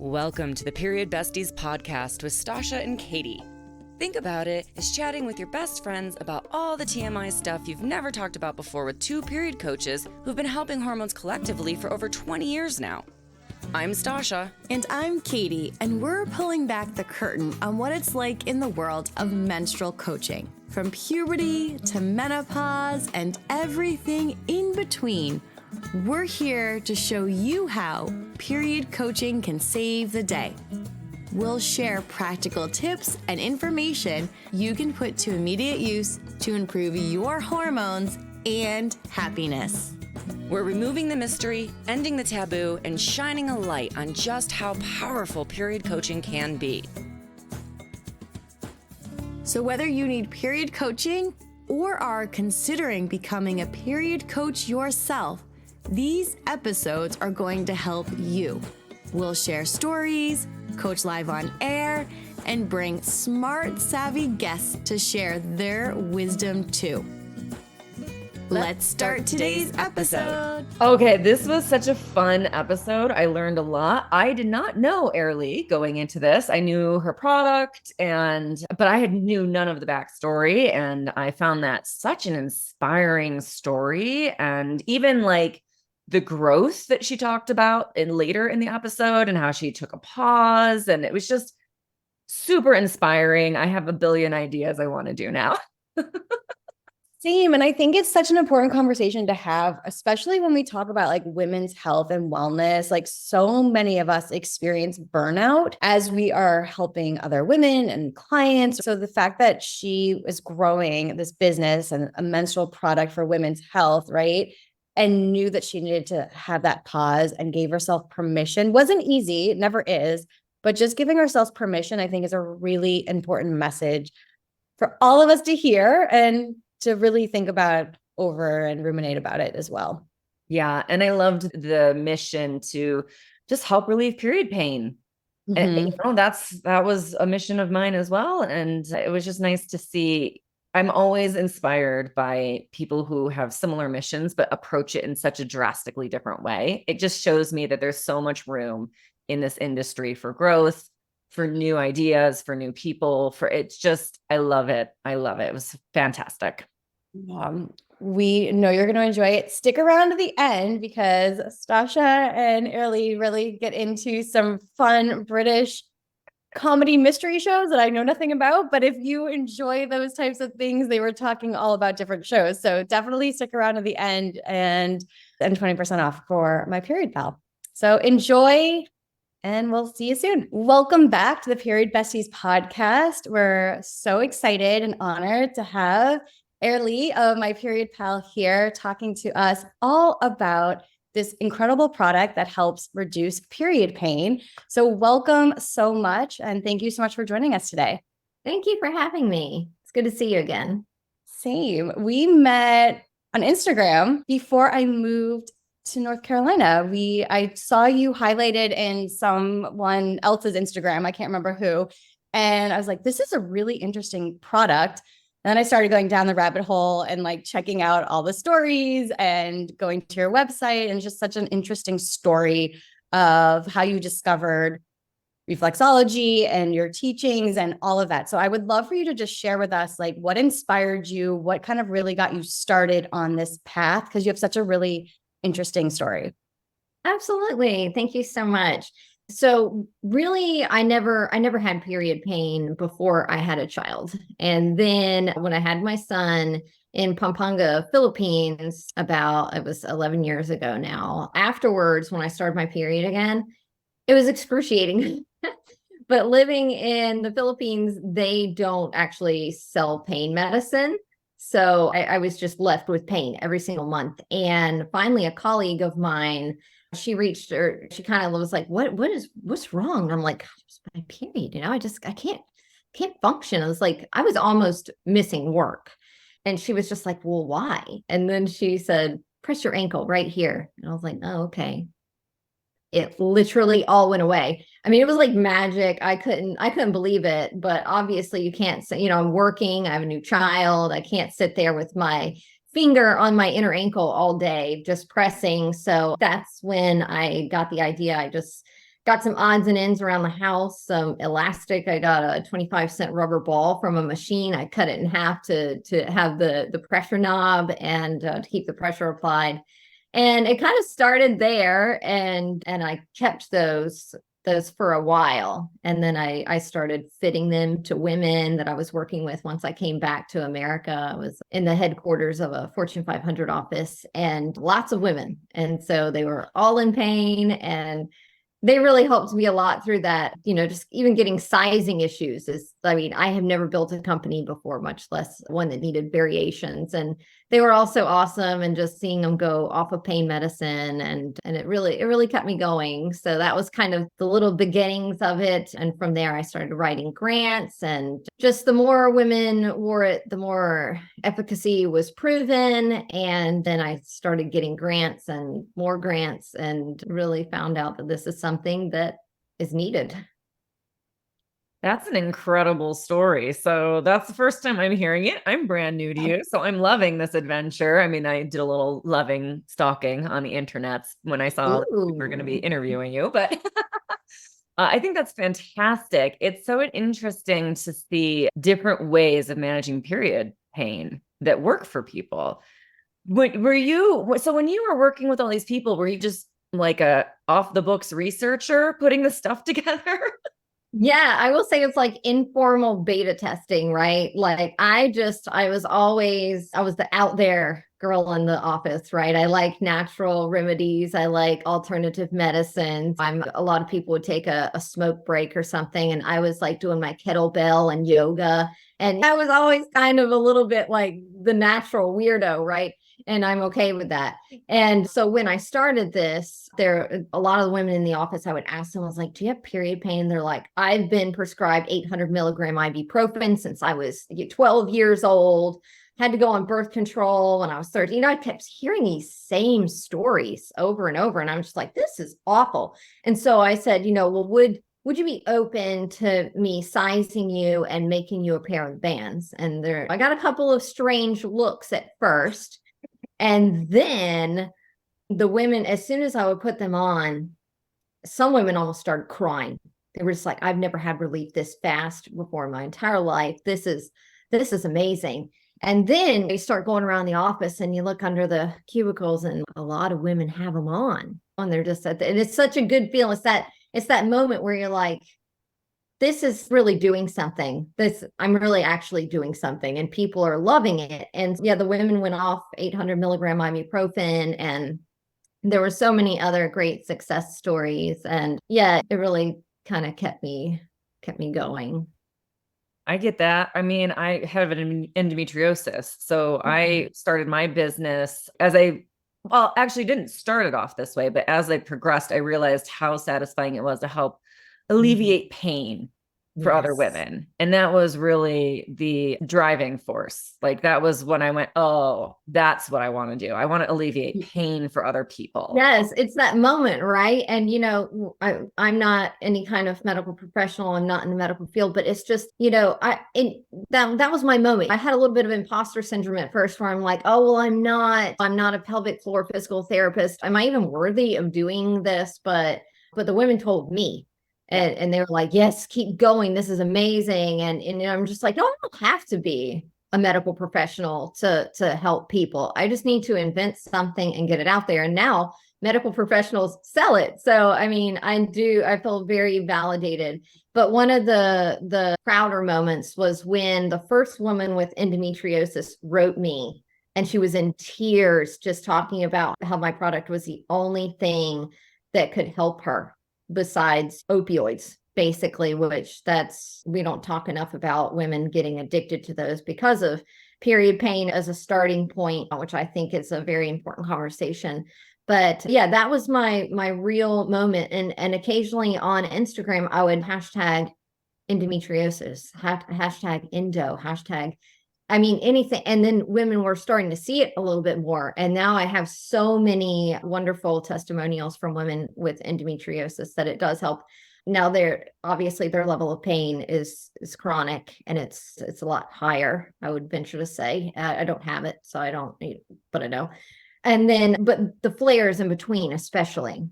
Welcome to the Period Besties Podcast with Stasha and Katie. Think about it as chatting with your best friends about all the TMI stuff you've never talked about before with two period coaches who've been helping hormones collectively for over 20 years now. I'm Stasha. And I'm Katie, and we're pulling back the curtain on what it's like in the world of menstrual coaching. From puberty to menopause and everything in between, we're here to show you how period coaching can save the day. We'll share practical tips and information you can put to immediate use to improve your hormones and happiness. We're removing the mystery, ending the taboo, and shining a light on just how powerful period coaching can be. So whether you need period coaching or are considering becoming a period coach yourself, these episodes are going to help you. We'll share stories, coach live on air, and bring smart, savvy guests to share their wisdom too. Let's start today's episode. Okay, this was such a fun episode. I learned a lot. I did not know Airlie going into this. I knew her product, but I knew none of the backstory, and I found that such an inspiring story. And even like the growth that she talked about later in the episode and how she took a pause, and it was just super inspiring. I have a billion ideas I want to do now. Same. And I think it's such an important conversation to have, especially when we talk about like women's health and wellness. Like so many of us experience burnout as we are helping other women and clients. So the fact that she is growing this business and a menstrual product for women's health, right? And knew that she needed to have that pause and gave herself permission. Wasn't easy, it never is, but just giving ourselves permission, I think, is a really important message for all of us to hear and to really think about over and ruminate about it as well. Yeah. And I loved the mission to just help relieve period pain. And that was a mission of mine as well. And it was just nice to see. I'm always inspired by people who have similar missions, but approach it in such a drastically different way. It just shows me that there's so much room in this industry for growth, for new ideas, for new people, I love it. I love it. It was fantastic. We know you're going to enjoy it. Stick around to the end because Stasha and Airlie really get into some fun British comedy mystery shows that I know nothing about, but if you enjoy those types of things, they were talking all about different shows. So definitely stick around to the end and 20% off for my period pal. So enjoy and we'll see you soon. Welcome back to the Period Besties Podcast. We're so excited and honored to have Airlie of My Period Pal here talking to us all about this incredible product that helps reduce period pain. So welcome so much. And thank you so much for joining us today. Thank you for having me. It's good to see you again. Same. We met on Instagram before I moved to North Carolina. I saw you highlighted in someone else's Instagram. I can't remember who. And I was like, this is a really interesting product. And then I started going down the rabbit hole and like checking out all the stories and going to your website, and just such an interesting story of how you discovered reflexology and your teachings and all of that. So I would love for you to just share with us like what inspired you, what kind of really got you started on this path, because you have such a really interesting story. Absolutely. Thank you so much. So really, I never had period pain before I had a child. And then when I had my son in Pampanga, Philippines, it was 11 years ago now, afterwards, when I started my period again, it was excruciating. But living in the Philippines, they don't actually sell pain medicine. So I was just left with pain every single month. And finally, a colleague of mine, she kind of was like, what's wrong? And I'm like, just my period, I can't function. I was like, I was almost missing work. And she was just like, well, why? And then she said, press your ankle right here. And I was like, oh, okay. It literally all went away. I mean, it was like magic. I couldn't believe it, but obviously you can't say, I'm working, I have a new child. I can't sit there with my finger on my inner ankle all day, just pressing. So that's when I got the idea. I just got some odds and ends around the house, some elastic. I got a 25-cent rubber ball from a machine. I cut it in half to have the pressure knob and to keep the pressure applied. And it kind of started there, and I kept those for a while. And then I started fitting them to women that I was working with. Once I came back to America, I was in the headquarters of a Fortune 500 office, and lots of women. And so they were all in pain, and they really helped me a lot through that. Just even getting sizing issues I have never built a company before, much less one that needed variations. And they were also awesome. And just seeing them go off of pain medicine and it really kept me going. So that was kind of the little beginnings of it. And from there, I started writing grants, and just the more women wore it, the more efficacy was proven. And then I started getting grants and more grants, and really found out that this is something that is needed. That's an incredible story. So that's the first time I'm hearing it. I'm brand new to you, so I'm loving this adventure. I mean, I did a little loving stalking on the internet when I saw that we were going to be interviewing you, but I think that's fantastic. It's so interesting to see different ways of managing period pain that work for people. So when you were working with all these people, were you just like a off the books researcher putting the stuff together? Yeah, I will say it's like informal beta testing, right? Like I was the out there girl in the office, right? I like natural remedies. I like alternative medicines. A lot of people would take a smoke break or something, and I was like doing my kettlebell and yoga. And I was always kind of a little bit like the natural weirdo, right? And I'm okay with that. And so when I started this, a lot of the women in the office, I would ask them, I was like, do you have period pain? They're like, I've been prescribed 800 milligram ibuprofen since I was 12 years old, had to go on birth control when I was 13. I kept hearing these same stories over and over. And I'm just like, this is awful. And so I said, well, would you be open to me sizing you and making you a pair of bands? And I got a couple of strange looks at first. And then the women, as soon as I would put them on, some women almost started crying. They were just like, I've never had relief this fast before in my entire life. This is amazing. And then you start going around the office and you look under the cubicles, and a lot of women have them on. And they're just and it's such a good feeling. It's that moment where you're like, this is really doing something. I'm really actually doing something, and people are loving it. And yeah, the women went off 800 milligram ibuprofen, and there were so many other great success stories. And yeah, it really kind of kept me going. I get that. I mean, I have an endometriosis. So I started my business actually didn't start it off this way, but as I progressed, I realized how satisfying it was to help alleviate pain for other women. And that was really the driving force. Like that was when I went, oh, that's what I want to do. I want to alleviate pain for other people. Yes, it's that moment, right? And I'm not any kind of medical professional. I'm not in the medical field, but it's just, that was my moment. I had a little bit of imposter syndrome at first, where I'm like, oh, well, I'm not a pelvic floor physical therapist. Am I even worthy of doing this? But the women told me. And they were like, yes, keep going. This is amazing. And I'm just like, no, I don't have to be a medical professional to help people. I just need to invent something and get it out there. And now medical professionals sell it. So, I mean, I feel very validated. But one of the prouder moments was when the first woman with endometriosis wrote me, and she was in tears just talking about how my product was the only thing that could help her besides opioids, basically, we don't talk enough about women getting addicted to those because of period pain as a starting point, which I think is a very important conversation. But yeah, that was my real moment. And occasionally on Instagram, I would hashtag endometriosis, hashtag endo, anything. And then women were starting to see it a little bit more. And now I have so many wonderful testimonials from women with endometriosis that it does help. Now obviously their level of pain is chronic, and it's a lot higher, I would venture to say. I don't have it, so I don't, but I know. And then, but the flares in between, especially,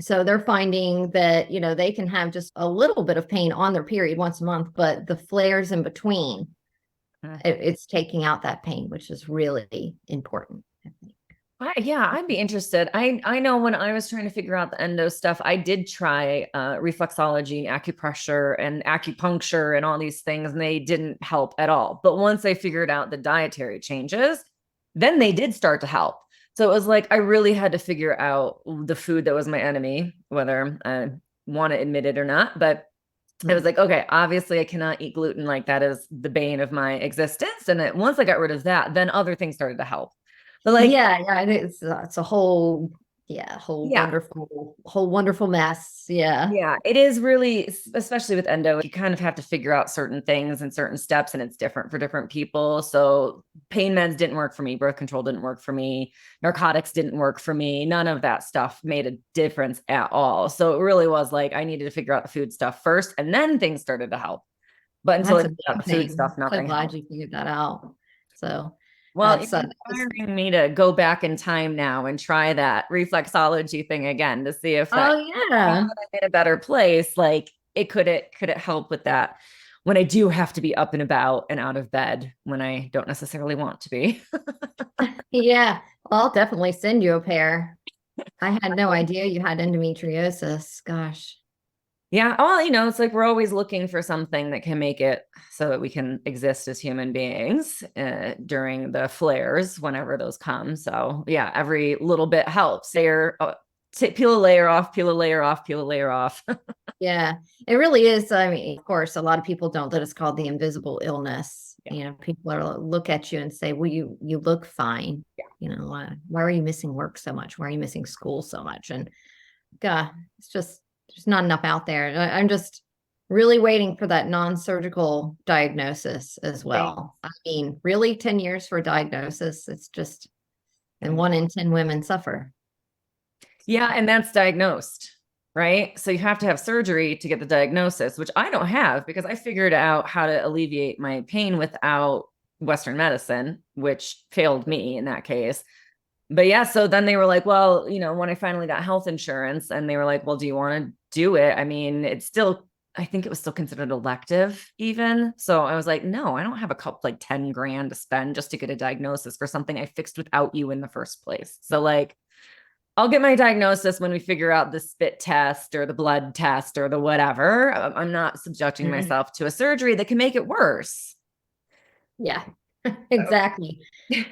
So they're finding that, they can have just a little bit of pain on their period once a month, but the flares in between, it's taking out that pain, which is really important, I think. Yeah, I'd be interested. I know when I was trying to figure out the endo stuff, I did try reflexology, acupressure, and acupuncture and all these things, and they didn't help at all. But once I figured out the dietary changes, then they did start to help. So it was like I really had to figure out the food that was my enemy, whether I want to admit it or not. But I was like, okay, obviously I cannot eat gluten. Like that is the bane of my existence. And once I got rid of that, then other things started to help. But like, yeah, it's a whole wonderful mess. Yeah, it is really, especially with endo, you kind of have to figure out certain things and certain steps, and it's different for different people. So pain meds didn't work for me. Birth control didn't work for me. Narcotics didn't work for me. None of that stuff made a difference at all. So it really was like, I needed to figure out the food stuff first, and then things started to help. But until I figured out the food stuff, nothing. I'm glad you figured that out. So well, it's inspiring me to go back in time now and try that reflexology thing again to see if that I'm in a better place. Like could it help with that when I do have to be up and about and out of bed when I don't necessarily want to be. Yeah, well, I'll definitely send you a pair. I had no idea you had endometriosis. Gosh. Yeah. Well, it's like we're always looking for something that can make it so that we can exist as human beings during the flares, whenever those come. So yeah, every little bit helps. Peel a layer off, peel a layer off, peel a layer off. Yeah, it really is. I mean, of course, a lot of people don't, that it's called the invisible illness. Yeah. People look at you and say, well, you look fine. Yeah. Why are you missing work so much? Why are you missing school so much? And God, it's just, there's not enough out there. I'm just really waiting for that non-surgical diagnosis as well. I mean, really 10 years for a diagnosis. It's just, and 1 in 10 women suffer. Yeah. And that's diagnosed, right? So you have to have surgery to get the diagnosis, which I don't have because I figured out how to alleviate my pain without Western medicine, which failed me in that case. But yeah, so then they were like, well, when I finally got health insurance and they were like, well, do you want to do it? I mean, I think it was still considered elective even. So I was like, no, I don't have a couple, like 10 grand to spend just to get a diagnosis for something I fixed without you in the first place. So like, I'll get my diagnosis when we figure out the spit test or the blood test or the whatever. I'm not subjecting myself to a surgery that can make it worse. Yeah. Exactly.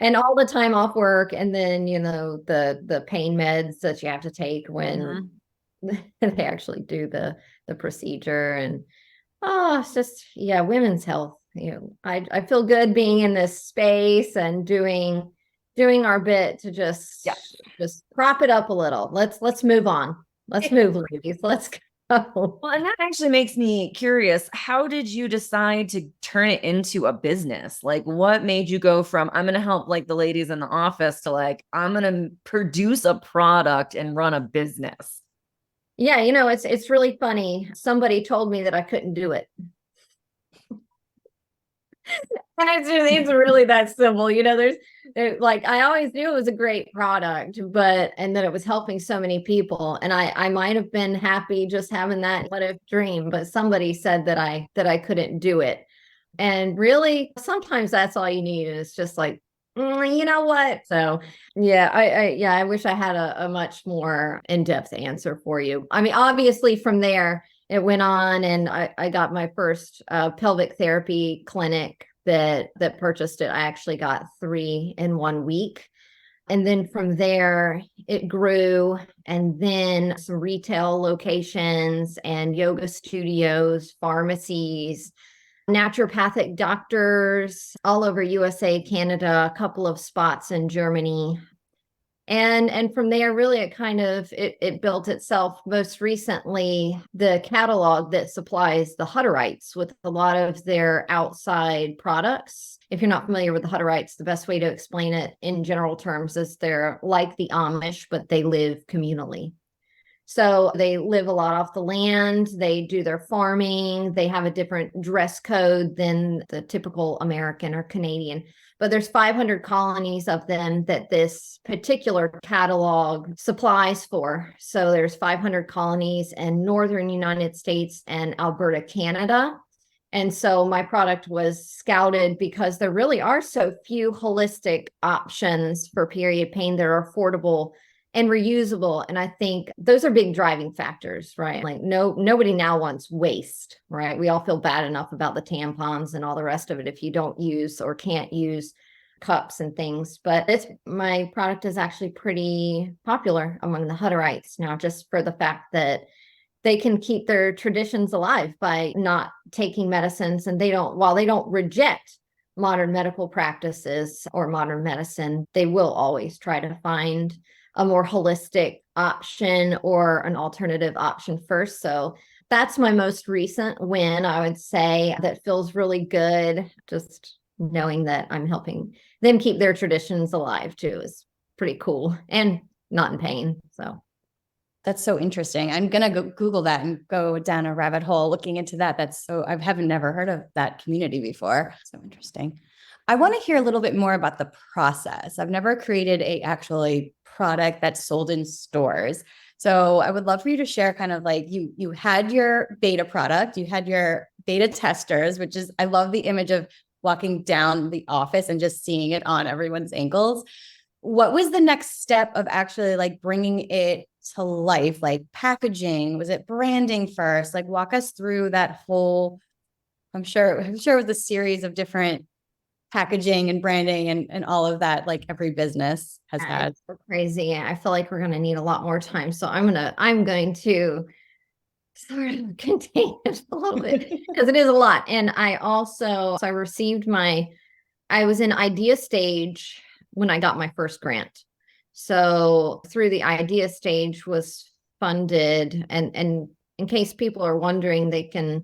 And all the time off work, and then the pain meds that you have to take when they actually do the procedure. And it's just, yeah, women's health. I feel good being in this space and doing our bit to just prop it up a little. Let's move on. Let's move, ladies. Let's go. Well, and that actually makes me curious. How did you decide to turn it into a business? Like, what made you go from, I'm going to help like the ladies in the office to like, I'm going to produce a product and run a business? Yeah. It's really funny. Somebody told me that I couldn't do it. And it's really that simple. There's like, I always knew it was a great product, and that it was helping so many people. And I might've been happy just having that what if dream, but somebody said that I couldn't do it. And really, sometimes that's all you need. And it's just like, you know what? So yeah, I wish I had a much more in-depth answer for you. I mean, obviously from there, it went on and I got my first pelvic therapy clinic that purchased it. I actually got 3 in 1 week. And then from there, it grew, and then some retail locations and yoga studios, pharmacies, naturopathic doctors all over USA, Canada, a couple of spots in Germany. And from there, really, it kind of, it built itself. Most recently, the catalog that supplies the Hutterites with a lot of their outside products. If you're not familiar with the Hutterites, the best way to explain it in general terms is they're like the Amish, but they live communally. So they live a lot off the land. They do their farming. They have a different dress code than the typical American or Canadian. But there's 500 colonies of them that this particular catalog supplies for. So there's 500 colonies in northern United States and Alberta, Canada. And so my product was scouted because there really are so few holistic options for period pain that are affordable and reusable. And I think those are big driving factors, right? Like nobody now wants waste, right? We all feel bad enough about the tampons and all the rest of it if you don't use or can't use cups and things. But my product is actually pretty popular among the Hutterites now, just for the fact that they can keep their traditions alive by not taking medicines. And while they don't reject modern medical practices or modern medicine, they will always try to find a more holistic option or an alternative option first. So that's my most recent win, I would say, that feels really good. Just knowing that I'm helping them keep their traditions alive too is pretty cool and not in pain. So that's so interesting. I'm going to go Google that and go down a rabbit hole looking into that. I haven't never heard of that community before. So interesting. I want to hear a little bit more about the process. I've never created a actually product that's sold in stores. So I would love for you to share kind of like you had your beta product, you had your beta testers, which is, I love the image of walking down the office and just seeing it on everyone's ankles. What was the next step of actually like bringing it to life? Like packaging, was it branding first? Like walk us through that whole, I'm sure it was a series of different packaging and branding and all of that, like every business has had. It's crazy. I feel like we're going to need a lot more time. So I'm going to sort of contain it a little bit because it is a lot. And I was in idea stage when I got my first grant. So through the idea stage was funded. And in case people are wondering, they can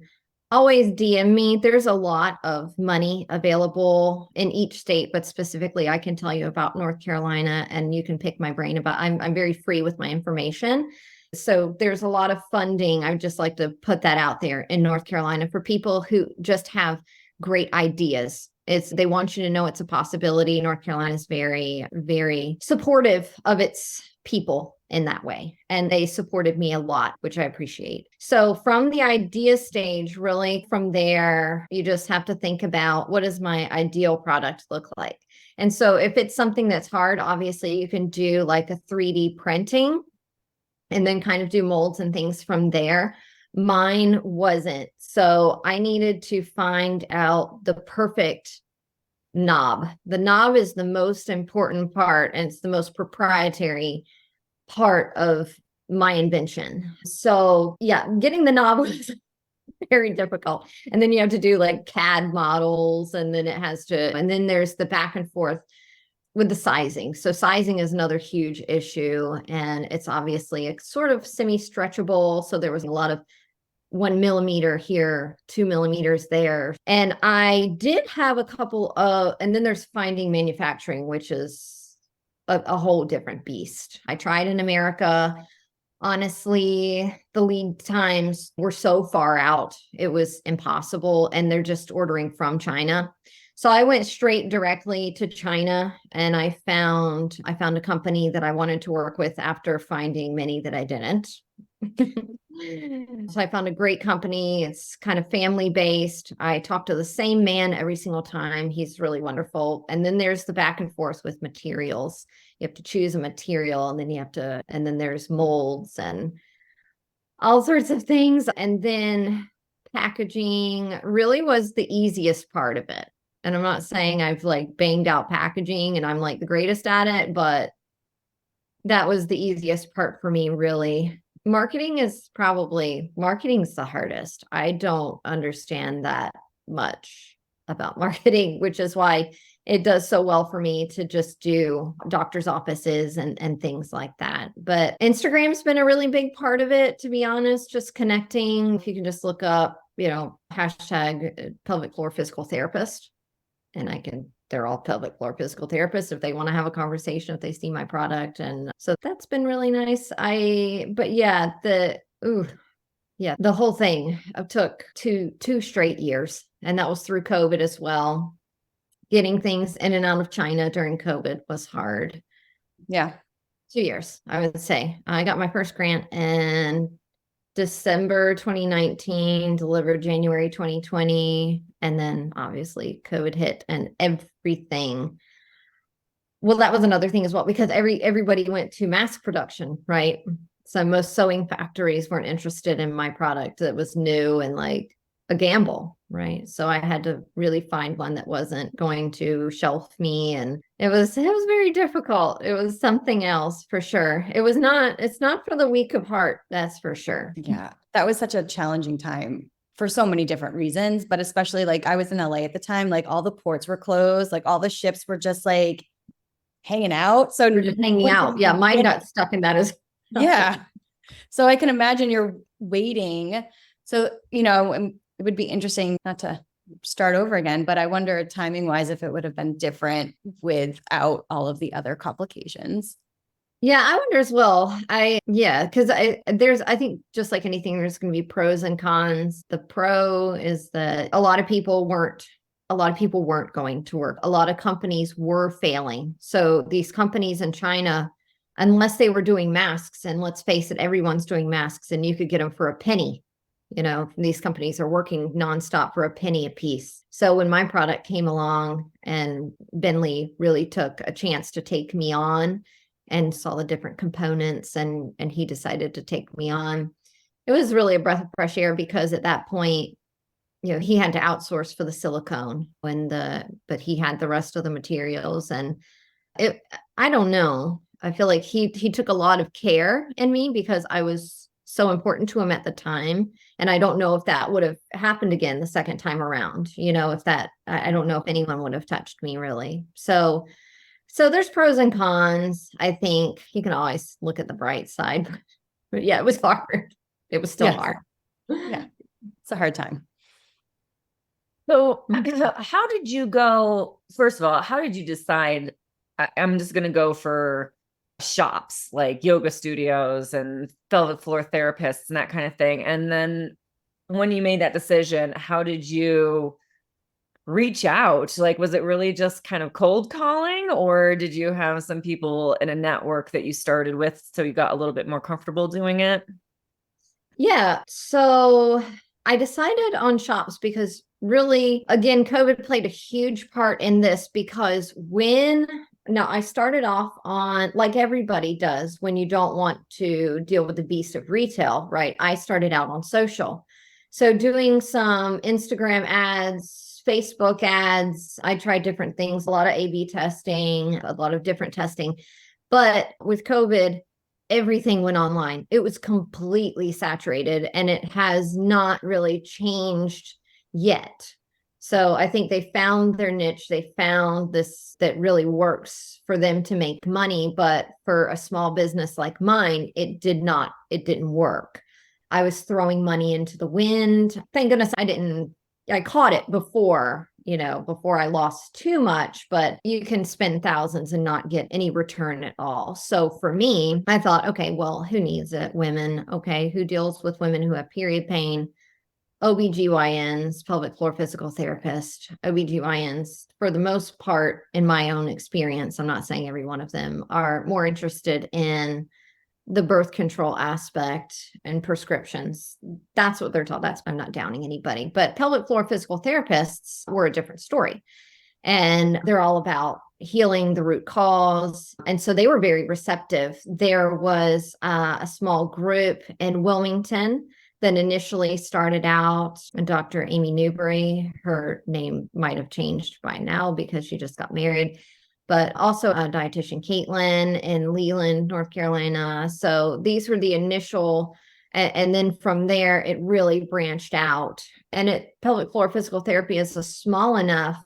always DM me. There's a lot of money available in each state, but specifically I can tell you about North Carolina, and you can pick my brain about, I'm very free with my information. So there's a lot of funding. I would just like to put that out there in North Carolina for people who just have great ideas. They want you to know it's a possibility. North Carolina is very, very supportive of its people in that way. And they supported me a lot, which I appreciate. So from the idea stage, really from there, you just have to think about, what does my ideal product look like? And so if it's something that's hard, obviously you can do like a 3D printing and then kind of do molds and things from there. Mine wasn't. So I needed to find out the perfect knob. The knob is the most important part, and it's the most proprietary part of my invention. So yeah, getting the knob was very difficult. And then you have to do like CAD models, and then and then there's the back and forth with the sizing. So sizing is another huge issue, and it's obviously a sort of semi-stretchable. So there was a lot of 1 millimeter here, 2 millimeters there. And I did have a couple of, and then there's finding manufacturing, which is a whole different beast. I tried in America. Honestly, the lead times were so far out, it was impossible. And they're just ordering from China. So I went straight directly to China, and I found a company that I wanted to work with after finding many that I didn't. So I found a great company. It's kind of family based. I talk to the same man every single time. He's really wonderful. And then there's the back and forth with materials. You have to choose a material, and then there's molds and all sorts of things. And then packaging really was the easiest part of it. And I'm not saying I've like banged out packaging and I'm like the greatest at it, but that was the easiest part for me, really. Marketing's the hardest. I don't understand that much about marketing, which is why it does so well for me to just do doctor's offices and things like that. But Instagram's been a really big part of it, to be honest, just connecting. If you can just look up, hashtag pelvic floor physical therapist, and I can they're all pelvic floor physical therapists if they want to have a conversation, if they see my product. And so that's been really nice. The whole thing took two straight years, and that was through COVID as well. Getting things in and out of China during COVID was hard. Yeah. 2 years, I would say. I got my first grant in December 2019, delivered January 2020, and then obviously COVID hit and everything. Well, that was another thing as well, because everybody went to mass production, right? So most sewing factories weren't interested in my product. It was new and like a gamble, right? So I had to really find one that wasn't going to shelf me, and it was very difficult. It was something else for sure. It's not for the weak of heart, that's for sure. Yeah. That was such a challenging time for so many different reasons, but especially like I was in LA at the time, like all the ports were closed, like all the ships were just like hanging out. So We're just hanging out. Yeah, mine got stuck in that as yeah. So I can imagine you're waiting. So, it would be interesting not to start over again, but I wonder timing wise, if it would have been different without all of the other complications. Yeah, I wonder as well. Because I think just like anything, there's going to be pros and cons. The pro is that a lot of people weren't going to work. A lot of companies were failing. So these companies in China, unless they were doing masks, and let's face it, everyone's doing masks, and you could get them for a penny. These companies are working nonstop for a penny a piece. So when my product came along and Bentley really took a chance to take me on and saw the different components, and he decided to take me on, it was really a breath of fresh air, because at that point, he had to outsource for the silicone but he had the rest of the materials. And I don't know. I feel like he took a lot of care in me because I was so important to him at the time. And I don't know if that would have happened again the second time around, I don't know if anyone would have touched me really. So there's pros and cons. I think you can always look at the bright side, but yeah, it was hard. It was still hard. Yeah. It's a hard time. So how did you go? First of all, how did you decide I'm just going to go for shops like yoga studios and pelvic floor therapists and that kind of thing? And then when you made that decision, how did you reach out? Like, was it really just kind of cold calling, or did you have some people in a network that you started with so you got a little bit more comfortable doing it? Yeah. So I decided on shops because really, again, COVID played a huge part in this, because I started off on, like everybody does when you don't want to deal with the beast of retail, right? I started out on social. So doing some Instagram ads, Facebook ads, I tried different things, a lot of A/B testing, a lot of different testing. But with COVID, everything went online. It was completely saturated, and it has not really changed yet. So I think they found their niche. They found this that really works for them to make money. But for a small business like mine, it didn't work. I was throwing money into the wind. Thank goodness I caught it before I lost too much, but you can spend thousands and not get any return at all. So for me, I thought, okay, well, who needs it? Women. Okay. Who deals with women who have period pain? OBGYNs, pelvic floor physical therapist, OBGYNs, for the most part, in my own experience, I'm not saying every one of them, are more interested in the birth control aspect and prescriptions. That's what they're taught. I'm not downing anybody, but pelvic floor physical therapists were a different story. And they're all about healing the root cause. And so they were very receptive. There was a small group in Wilmington that initially started out, Dr. Amy Newberry. Her name might have changed by now because she just got married, but also a dietitian, Caitlin, in Leland, North Carolina. So these were the initial, and then from there, it really branched out. And pelvic floor physical therapy is a small enough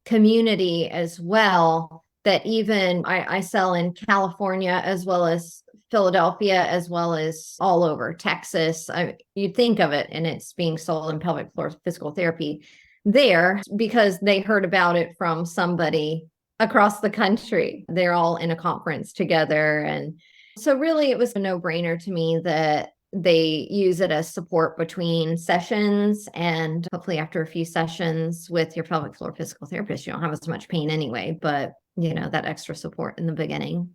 community as well that even I sell in California as well as Philadelphia, as well as all over Texas. You think of it and it's being sold in pelvic floor physical therapy. there because they heard about it from somebody across the country. They're all in a conference together. And so really it was a no-brainer to me that they use it as support between sessions, and hopefully after a few sessions with your pelvic floor physical therapist, you don't have as much pain anyway, but that extra support in the beginning.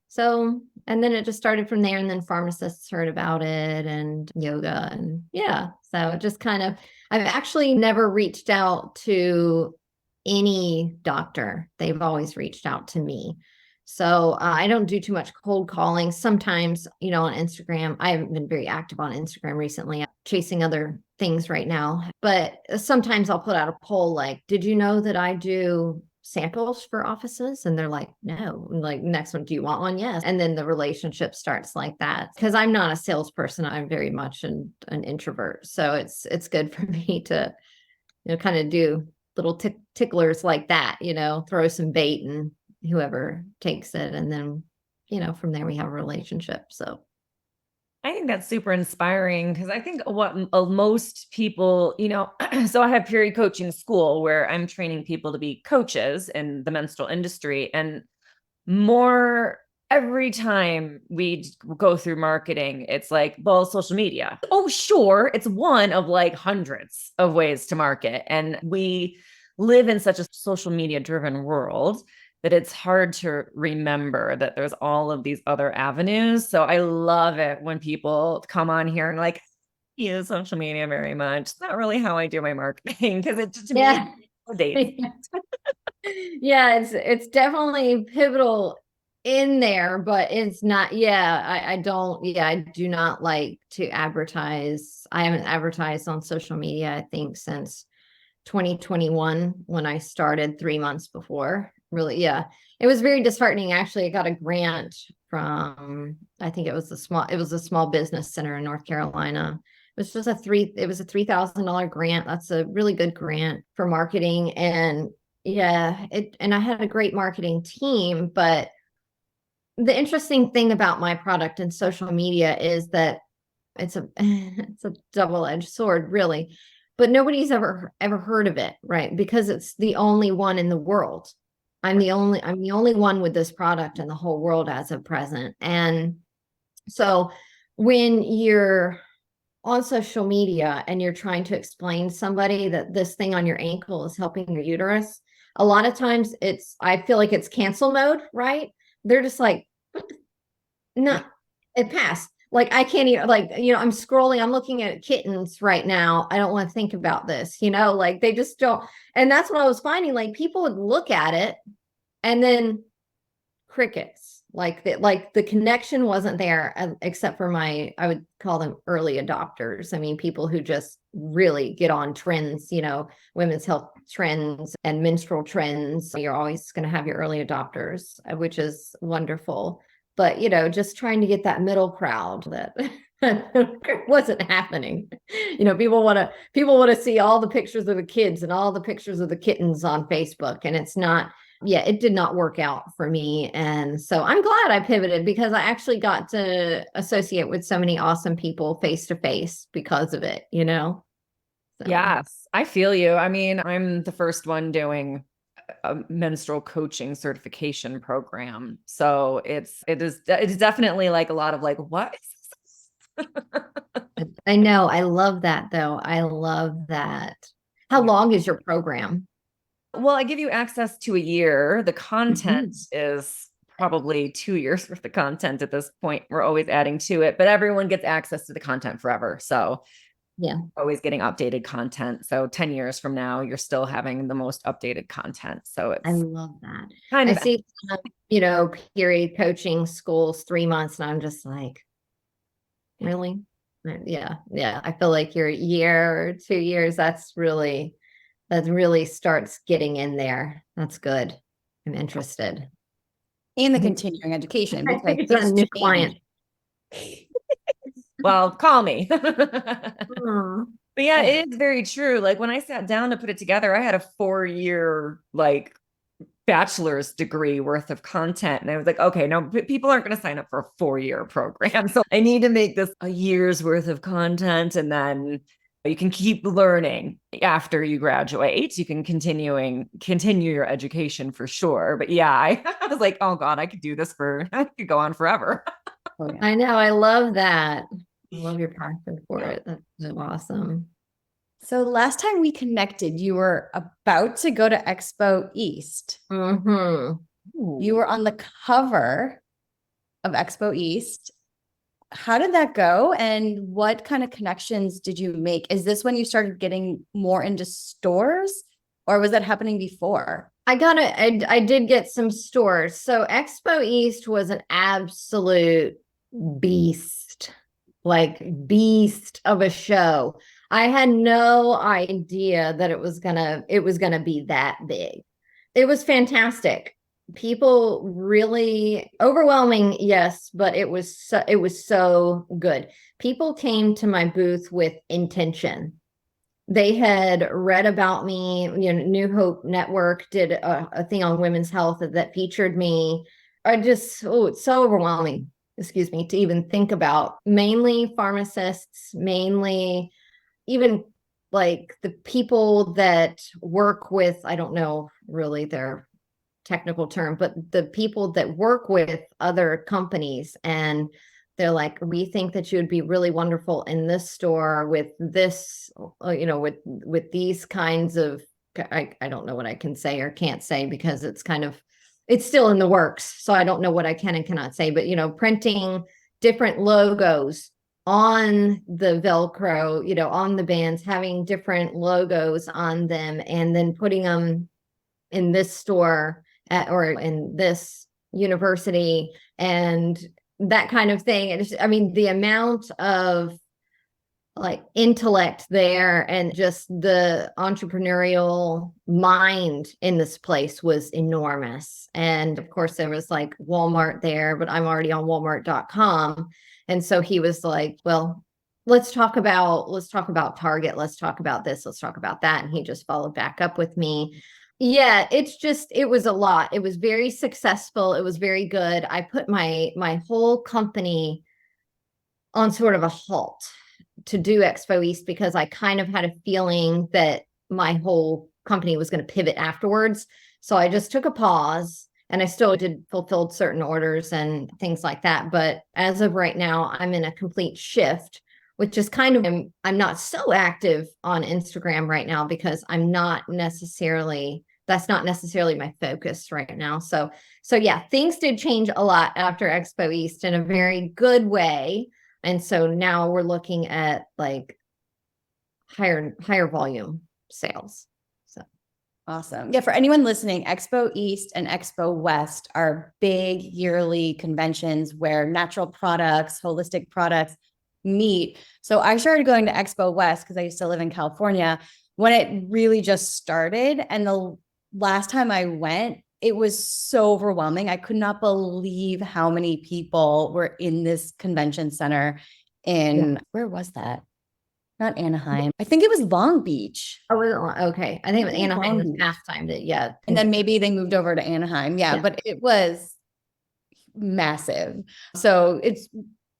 So, and then it just started from there, and then pharmacists heard about it and yoga, and so it just kind of, I've actually never reached out to any doctor. They've always reached out to me. So I don't do too much cold calling. Sometimes, on Instagram, I haven't been very active on Instagram recently. I'm chasing other things right now, but sometimes I'll put out a poll like, did you know that I do samples for offices? And they're like, no. And like, next one, do you want one? Yes. And then the relationship starts like that, because I'm not a salesperson. I'm very much an introvert. So it's good for me to, kind of do little ticklers like that, throw some bait and whoever takes it. And then, from there we have a relationship. So I think that's super inspiring, because I think what most people, so I have period coaching school where I'm training people to be coaches in the menstrual industry, and every time we go through marketing, it's like, well, social media. Oh, sure. It's one of like hundreds of ways to market. And we live in such a social media driven world that it's hard to remember that there's all of these other avenues. So I love it when people come on here and like, use social media very much. It's not really how I do my marketing, because it just, to me, dates. It's definitely pivotal in there, but it's not. I do not like to advertise. I haven't advertised on social media, I think, since 2021, when I started 3 months before. Really, it was very disheartening. Actually, I got a grant from, I think it was a small business center in North Carolina. It was just a $3,000 grant. That's a really good grant for marketing. And and I had a great marketing team. But the interesting thing about my product and social media is that it's a double-edged sword, really. But nobody's ever heard of it, right? Because it's the only one in the world. I'm the only one with this product in the whole world as of present. And so when you're on social media and you're trying to explain to somebody that this thing on your ankle is helping your uterus, a lot of times I feel like it's cancel mode, right? They're just like, no, it passed. Like, I can't even, like, I'm scrolling, I'm looking at kittens right now. I don't want to think about this, like they just don't. And that's what I was finding. Like, people would look at it and then crickets, like the connection wasn't there, except for I would call them early adopters. I mean, people who just really get on trends, women's health trends and menstrual trends. You're always going to have your early adopters, which is wonderful. But, just trying to get that middle crowd that wasn't happening. People want to see all the pictures of the kids and all the pictures of the kittens on Facebook. And it's not, it did not work out for me. And so I'm glad I pivoted, because I actually got to associate with so many awesome people face to face because of it, So. Yes, I feel you. I mean, I'm the first one doing a menstrual coaching certification program. So it's definitely like a lot of like, what? I know. I love that though. I love that. How long is your program? Well, I give you access to a year. The content is probably 2 years worth of content at this point. We're always adding to it, but everyone gets access to the content forever. So always getting updated content. So 10 years from now, you're still having the most updated content. So I love that. I see, period coaching schools 3 months, and I'm just like, really? Yeah. I feel like your year or 2 years, that really starts getting in there. That's good. I'm interested. And the continuing education. I think it's a new client. Well, call me. But yeah, it is very true. Like, when I sat down to put it together, I had a 4-year like bachelor's degree worth of content. And I was like, okay, no, people aren't going to sign up for a 4-year program. So I need to make this a year's worth of content. And then You can keep learning after you graduate. You can continue your education for sure. But yeah, I was like, oh God, I could do this I could go on forever. Oh, yeah. I know. I love that. I love your passion for it. That's awesome. So last time we connected, you were about to go to Expo East. Mm-hmm. You were on the cover of Expo East. How did that go? And what kind of connections did you make? Is this when you started getting more into stores, or was that happening before? I did get some stores. So Expo East was an absolute beast, like beast of a show. I had no idea that it was gonna be that big. It was fantastic. People really overwhelming, yes, but it was so good. People came to my booth with intention. They had read about me. New Hope Network did a thing on women's health that featured me. It's so overwhelming, excuse me, to even think about. Mainly pharmacists, mainly even like the people that work with, I don't know really their technical term, but the people that work with other companies, and they're like, we think that you would be really wonderful in this store with this, with these kinds of, I don't know what I can say or can't say because it's still in the works. So I don't know what I can and cannot say, but, printing different logos on the Velcro, on the bands, having different logos on them, and then putting them in this store or in this university and that kind of thing. The amount of like intellect there and just the entrepreneurial mind in this place was enormous. And of course there was like Walmart there, but I'm already on walmart.com. And so he was like, well, let's talk about Target. Let's talk about this. Let's talk about that. And he just followed back up with me. Yeah, it was a lot. It was very successful. It was very good. I put my whole company on sort of a halt to do Expo East because I kind of had a feeling that my whole company was going to pivot afterwards. So I just took a pause, and I still fulfilled certain orders and things like that. But as of right now, I'm in a complete shift, which is I'm not so active on Instagram right now because that's not necessarily my focus right now. So yeah, things did change a lot after Expo East in a very good way. And so now we're looking at like higher volume sales. So awesome. Yeah, for anyone listening, Expo East and Expo West are big yearly conventions where natural products, holistic products meet. So I started going to Expo West because I used to live in California when it really just started. And the last time I went, it was so overwhelming. I could not believe how many people were in this convention center where was that? Not Anaheim. I think it was Long Beach. Oh, okay. I think it was Anaheim this past time yeah. And then maybe they moved over to Anaheim. Yeah, but it was massive. So it's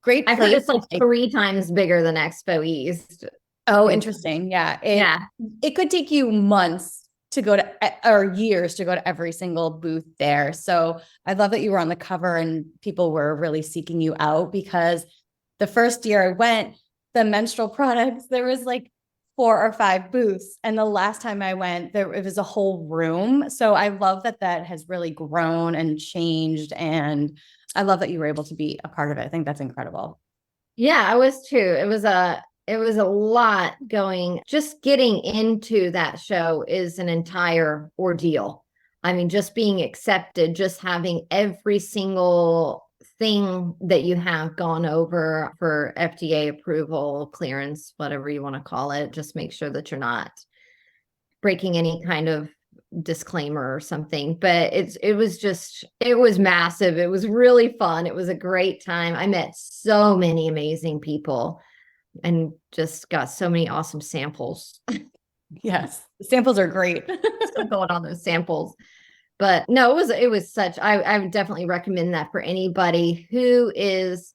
great. I heard it's like 3 times bigger than Expo East. Oh, interesting. Yeah. It could take you months to go to, or years to go to every single booth there. So I love that you were on the cover and people were really seeking you out, because the first year I went, the menstrual products, there was like 4 or 5 booths. And the last time I went, it was a whole room. So I love that has really grown and changed. And I love that you were able to be a part of it. I think that's incredible. Yeah, I was too. It was a lot going. Just getting into that show is an entire ordeal. Just being accepted, just having every single thing that you have gone over for FDA approval, clearance, whatever you want to call it. Just make sure that you're not breaking any kind of disclaimer or something. But it was massive. It was really fun. It was a great time. I met so many amazing people and just got so many awesome samples. Yes, the samples are great. Still going on those samples. But no, it was such, I would definitely recommend that for anybody who is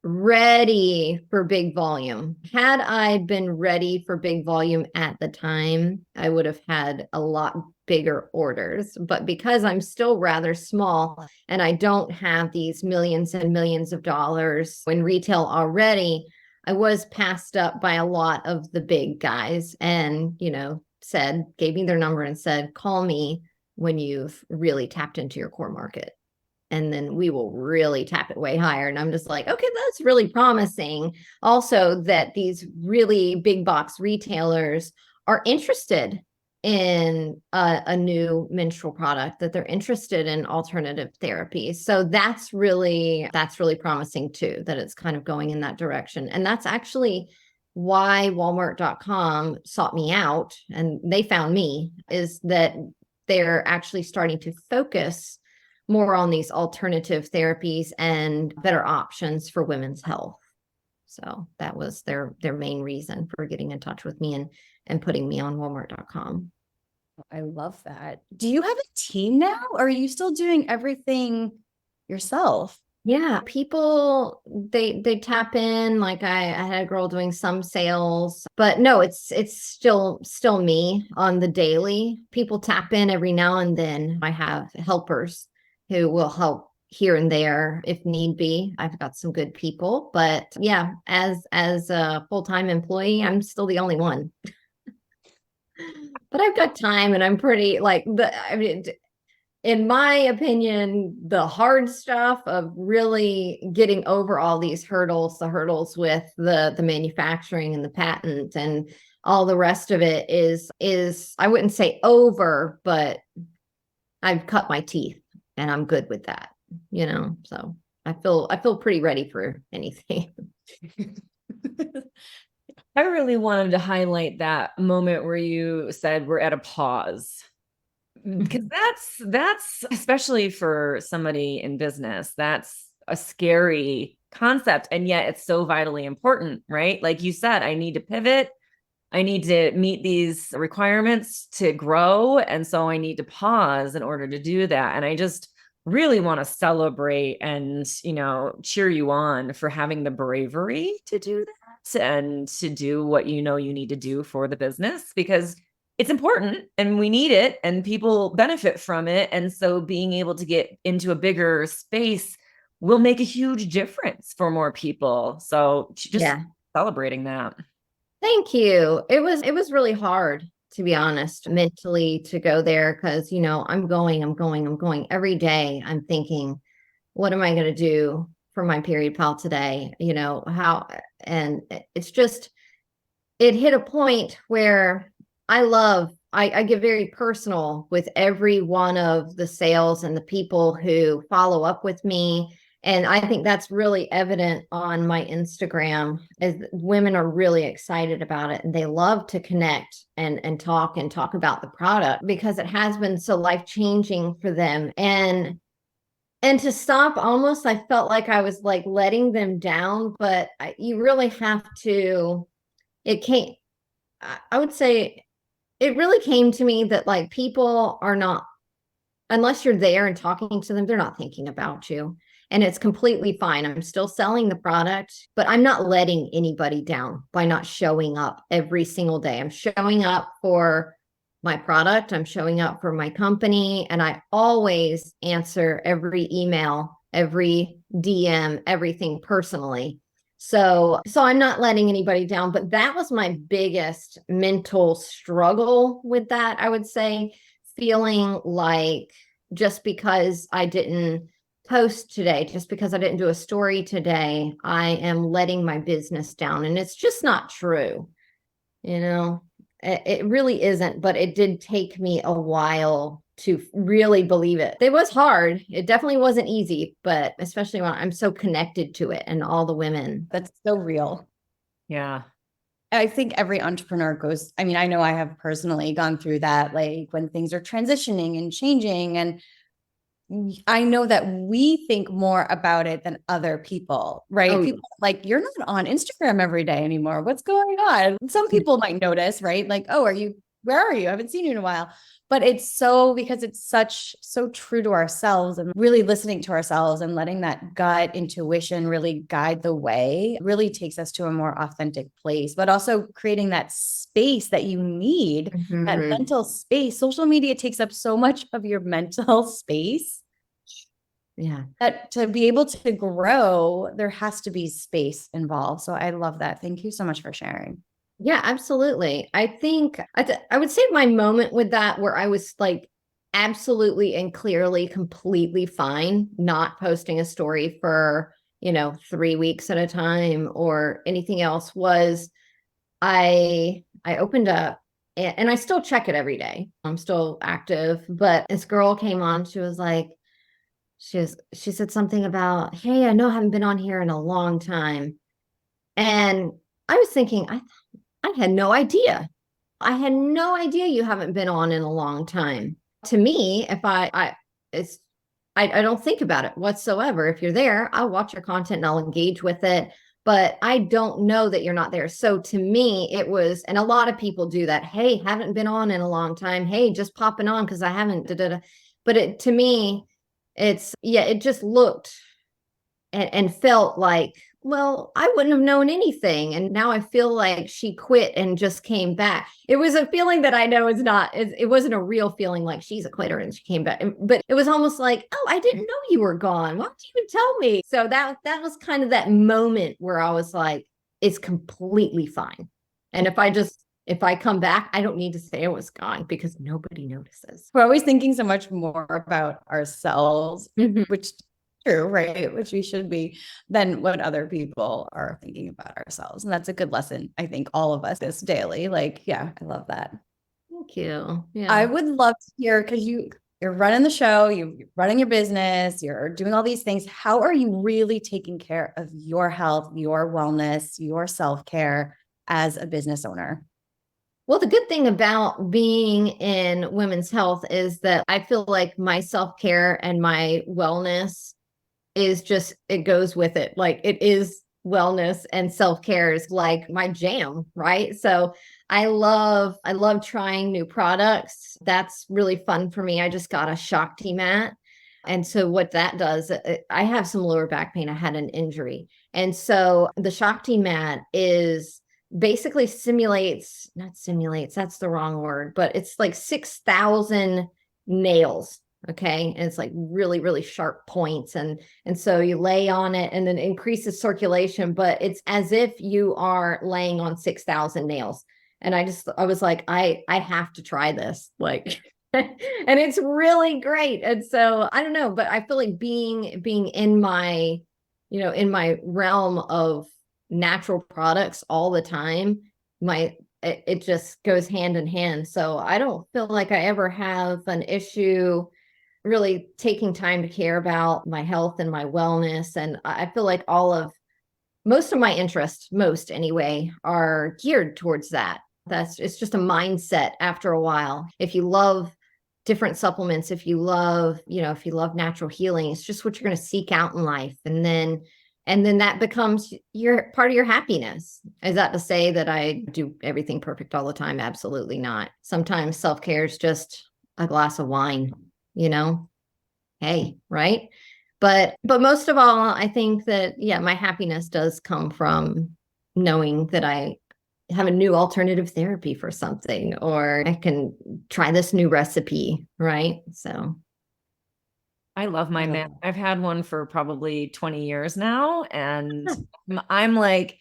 ready for big volume. Had I been ready for big volume at the time, I would have had a lot bigger orders. But because I'm still rather small and I don't have these millions and millions of dollars in retail already, I was passed up by a lot of the big guys and, gave me their number and said, call me when you've really tapped into your core market. And then we will really tap it way higher. And I'm just like, okay, that's really promising. Also, that these really big box retailers are interested in a new menstrual product, that they're interested in alternative therapies. So that's really promising too, that it's kind of going in that direction. And that's actually why Walmart.com sought me out and they found me, is that they're actually starting to focus more on these alternative therapies and better options for women's health. So that was their main reason for getting in touch with me and putting me on Walmart.com. I love that. Do you have a team now, or are you still doing everything yourself? Yeah, people, they tap in. Like I had a girl doing some sales, but no, it's still me on the daily. People tap in every now and then. I have helpers who will help here and there if need be. I've got some good people, but yeah, as a full-time employee, I'm still the only one. But I've got time, and I'm pretty in my opinion, the hard stuff of really getting over all these hurdles, the hurdles with the manufacturing and the patent and all the rest of it is I wouldn't say over, but I've cut my teeth and I'm good with that, so I feel pretty ready for anything. I really wanted to highlight that moment where you said we're at a pause. Because that's especially for somebody in business, that's a scary concept. And yet it's so vitally important, right? Like you said, I need to pivot. I need to meet these requirements to grow. And so I need to pause in order to do that. And I just really want to celebrate and, cheer you on for having the bravery to do that and to do what you need to do for the business, because it's important and we need it and people benefit from it. And so being able to get into a bigger space will make a huge difference for more people. So just celebrating that. Thank you. It was really hard, to be honest, mentally to go there, because, I'm going every day. I'm thinking, what am I going to do for my period pal today? And it's just, it hit a point where I get very personal with every one of the sales and the people who follow up with me. And I think that's really evident on my Instagram, as women are really excited about it and they love to connect and talk about the product because it has been so life-changing for them. And to stop, almost, I felt like I was like letting them down, but you really have to, I would say it really came to me that like people are not, unless you're there and talking to them, they're not thinking about you. And it's completely fine. I'm still selling the product, but I'm not letting anybody down by not showing up every single day. I'm showing up for my product. I'm showing up for my company. And I always answer every email, every DM, everything personally. So I'm not letting anybody down, but that was my biggest mental struggle with that. I would say, feeling like just because I didn't post today, just because I didn't do a story today, I am letting my business down. And it's just not true. It really isn't, but it did take me a while to really believe it. It was hard. It definitely wasn't easy, but especially when I'm so connected to it and all the women. That's so real. Yeah. I think every entrepreneur goes, I know I have personally gone through that, like when things are transitioning and changing. And I know that we think more about it than other people, right? Oh, people like, you're not on Instagram every day anymore. What's going on? Some people might notice, right? Like, oh, where are you? I haven't seen you in a while. But it's because it's so true to ourselves, and really listening to ourselves and letting that gut intuition really guide the way really takes us to a more authentic place, but also creating that space that you need, that mental space. Social media takes up so much of your mental space. Yeah. That to be able to grow, there has to be space involved. So I love that. Thank you so much for sharing. Yeah, absolutely. I think I would say my moment with that where I was like absolutely and clearly completely fine not posting a story for, 3 weeks at a time or anything else was I opened up and I still check it every day. I'm still active, but this girl came on, she was like, she said something about, "Hey, I know I haven't been on here in a long time." And I was thinking, I had no idea. I had no idea you haven't been on in a long time. To me, if I don't think about it whatsoever. If you're there, I'll watch your content and I'll engage with it, but I don't know that you're not there. So to me, it was, and a lot of people do that. Hey, haven't been on in a long time. Hey, just popping on because I haven't. But to me, it just looked and felt like, well, I wouldn't have known anything. And now I feel like she quit and just came back. It was a feeling that I know it wasn't a real feeling like she's a quitter and she came back. But it was almost like, oh, I didn't know you were gone. Why didn't you even tell me? So that was kind of that moment where I was like, it's completely fine. And if I come back, I don't need to say I was gone because nobody notices. We're always thinking so much more about ourselves, which is true, right? Which we should be, than what other people are thinking about ourselves. And that's a good lesson. I think all of us this daily. Like, yeah, I love that. Thank you. Yeah. I would love to hear, because you're running the show, you're running your business, you're doing all these things. How are you really taking care of your health, your wellness, your self-care as a business owner? Well, the good thing about being in women's health is that I feel like my self-care and my wellness is just, it goes with it. Like it is wellness, and self-care is like my jam, right? So I love trying new products. That's really fun for me. I just got a Shakti mat. And so what that does, I have some lower back pain. I had an injury. And so the Shakti mat is basically not simulates, that's the wrong word, but it's like 6,000 nails. Okay. And it's like really, really sharp points. And so you lay on it and then increases circulation, but it's as if you are laying on 6,000 nails. And I was like, I have to try this. Like, and it's really great. And so I don't know, but I feel like being in my, in my realm of natural products all the time, it just goes hand in hand. So I don't feel like I ever have an issue really taking time to care about my health and my wellness. And I feel like most of my interests, most anyway, are geared towards that. It's just a mindset after a while. If you love different supplements, if you love natural healing, it's just what you're going to seek out in life. And then that becomes your part of your happiness. Is that to say that I do everything perfect all the time? Absolutely not. Sometimes self-care is just a glass of wine, hey, right? But most of all, I think that, my happiness does come from knowing that I have a new alternative therapy for something, or I can try this new recipe, right? So I love my mat. I've had one for probably 20 years now. And I'm like,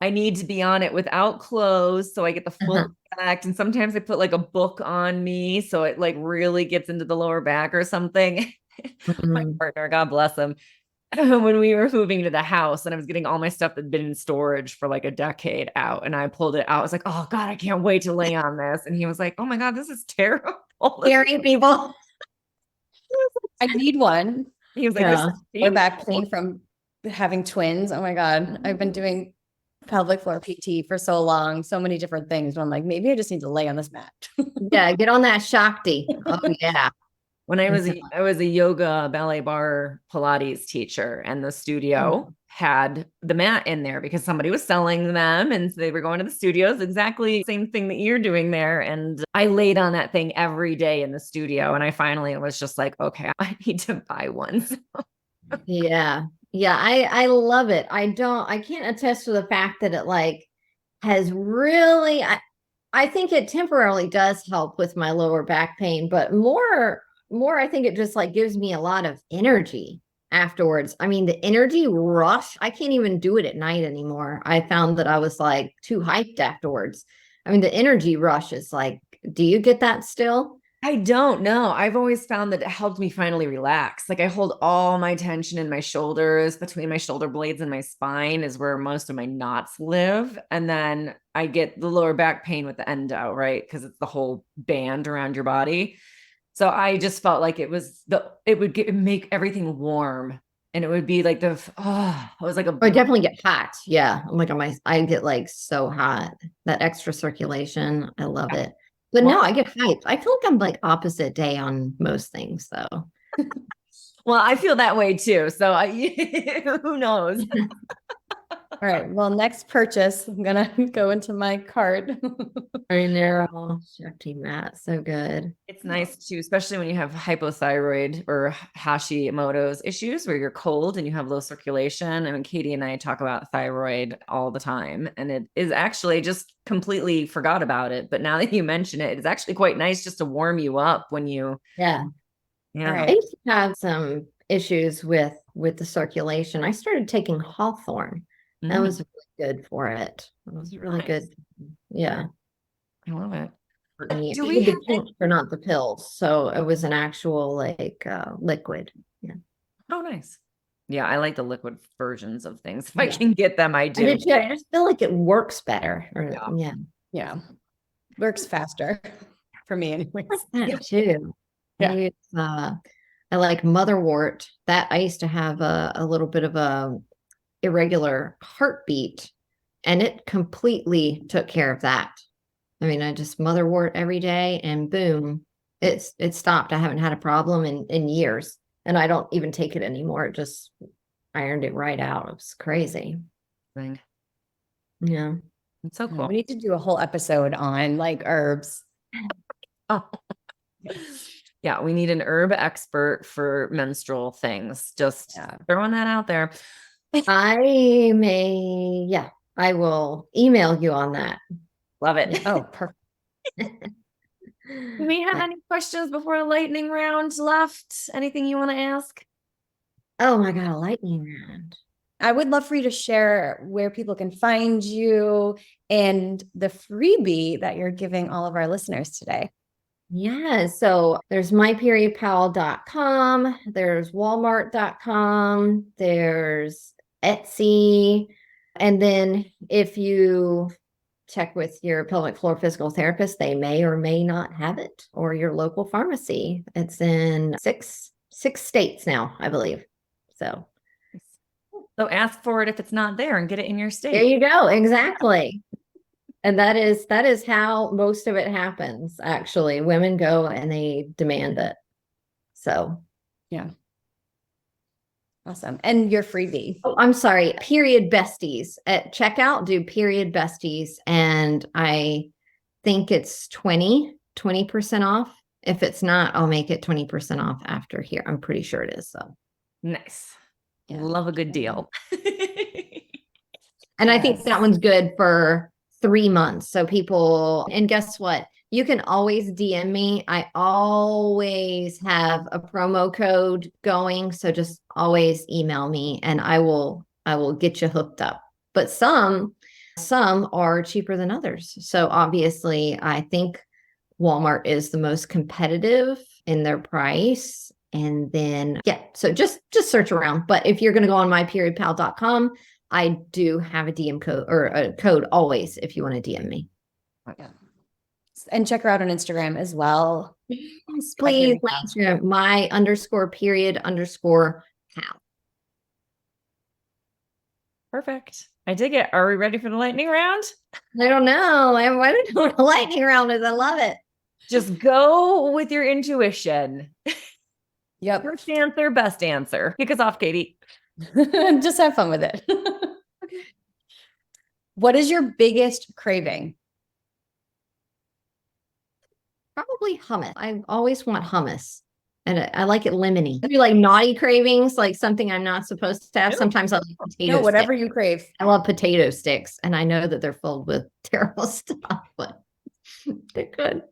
I need to be on it without clothes so I get the full effect. And sometimes I put like a book on me so it like really gets into the lower back or something. My partner, God bless him, when we were moving to the house and I was getting all my stuff that had been in storage for like a decade out, and I pulled it out. I was like, oh God, I can't wait to lay on this. And he was like, oh my God, this is terrible. Scary people. I need one. He was like, lower back pain from having twins. Oh my God. I've been doing pelvic floor PT for so long, so many different things. But I'm like, maybe I just need to lay on this mat. Yeah, get on that Shakti. Oh yeah. When I was a yoga, ballet bar, Pilates teacher, and the studio had the mat in there because somebody was selling them and they were going to the studios. Exactly same thing that you're doing there. And I laid on that thing every day in the studio. And I finally was just like, okay, I need to buy one. Yeah. Yeah. I love it. I can't attest to the fact that it like has really, I think it temporarily does help with my lower back pain, but more, I think it just like gives me a lot of energy afterwards. I mean, the energy rush, I can't even do it at night anymore. I found that I was like too hyped afterwards. I mean, the energy rush is like, do you get that still? I don't know. I've always found that it helped me finally relax. Like I hold all my tension in my shoulders, between my shoulder blades and my spine is where most of my knots live. And then I get the lower back pain with the endo, right? Because it's the whole band around your body. So I just felt like it would make everything warm. And it would be like it was like I definitely get hot. Yeah. I'm like, I get like so hot. That extra circulation. I love it. But no, I get hyped. I feel like I'm like opposite day on most things though. Well, I feel that way too. So who knows? All right. Well, next purchase, I'm going to go into my cart. I know. Shifty mat. So good. It's nice too, especially when you have hypothyroid or Hashimoto's issues where you're cold and you have low circulation. I mean, Katie and I talk about thyroid all the time, and it is actually just completely forgot about it. But now that you mention it, it's actually quite nice just to warm you up when you. Yeah. Yeah. All right. I used to have some issues with the circulation. I started taking hawthorn. That was really good for it. It was really good. Yeah. I love it. Do we have the tincture, not the pills? So it was an actual like liquid. Yeah. Oh, nice. Yeah, I like the liquid versions of things. If I can get them, I do. I just feel like it works better. Yeah. Works faster for me anyways. That too. Yeah. I like motherwort. That I used to have a little bit of a irregular heartbeat, and it completely took care of that. I mean, I just motherwort every day and boom, it stopped. I haven't had a problem in years, and I don't even take it anymore. It just ironed it right out. It was crazy. Yeah. It's so cool. We need to do a whole episode on like herbs. Oh. Yeah, we need an herb expert for menstrual things. Just throwing that out there. I will email you on that. Love it. Oh, perfect. Do we have any questions before the lightning round left? Anything you want to ask? Oh my God, a lightning round. I would love for you to share where people can find you and the freebie that you're giving all of our listeners today. Yeah, so there's myperiodpal.com, there's walmart.com, there's Etsy, and then if you check with your pelvic floor physical therapist, they may or may not have it, or your local pharmacy. It's in six states now, I believe. So ask for it if it's not there and get it in your state. There you go. Exactly. And that is how most of it happens. Actually, women go and they demand it. So, yeah. Awesome. And your freebie. Oh, I'm sorry. Period Besties at checkout, do Period Besties. And I think it's 20% off. If it's not, I'll make it 20% off after here. I'm pretty sure it is. So nice. Love a good deal. And I think that one's good for 3 months. So people, and guess what? You can always DM me. I always have a promo code going. So just always email me and I will get you hooked up. But some are cheaper than others. So obviously I think Walmart is the most competitive in their price. And then, so just search around. But if you're going to go on myperiodpal.com, I do have a DM code or a code always if you want to DM me. Yeah. And check her out on Instagram as well. Yes, please. my_period_pal. Perfect. I dig it. Are we ready for the lightning round? I don't know. I don't know what a lightning round is. I love it. Just go with your intuition. Yep. First answer, best answer. Kick us off, Katie. Just have fun with it. What is your biggest craving? Probably hummus. I always want hummus. And I like it lemony. I do like naughty cravings, like something I'm not supposed to have. Sometimes I like potato whatever sticks. you crave. I love potato sticks, and I know that they're filled with terrible stuff, but they're good.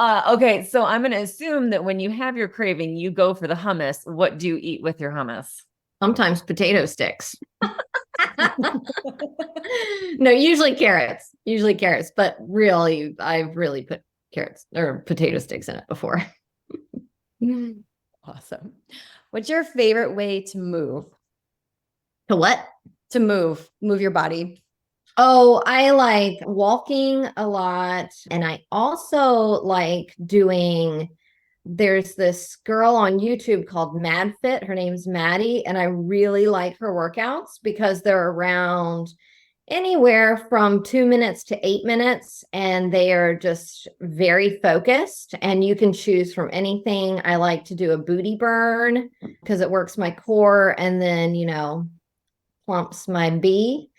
Okay, so I'm going to assume that when you have your craving, you go for the hummus. What do you eat with your hummus? Sometimes potato sticks. No, usually carrots, but really, I've really put carrots or potato sticks in it before. Awesome. What's your favorite way to move? To what? To move your body. Oh, I like walking a lot. And I also like there's this girl on YouTube called MadFit. Her name's Maddie. And I really like her workouts because they're around anywhere from 2 minutes to 8 minutes. And they are just very focused. And you can choose from anything. I like to do a booty burn because it works my core and then, plumps my B.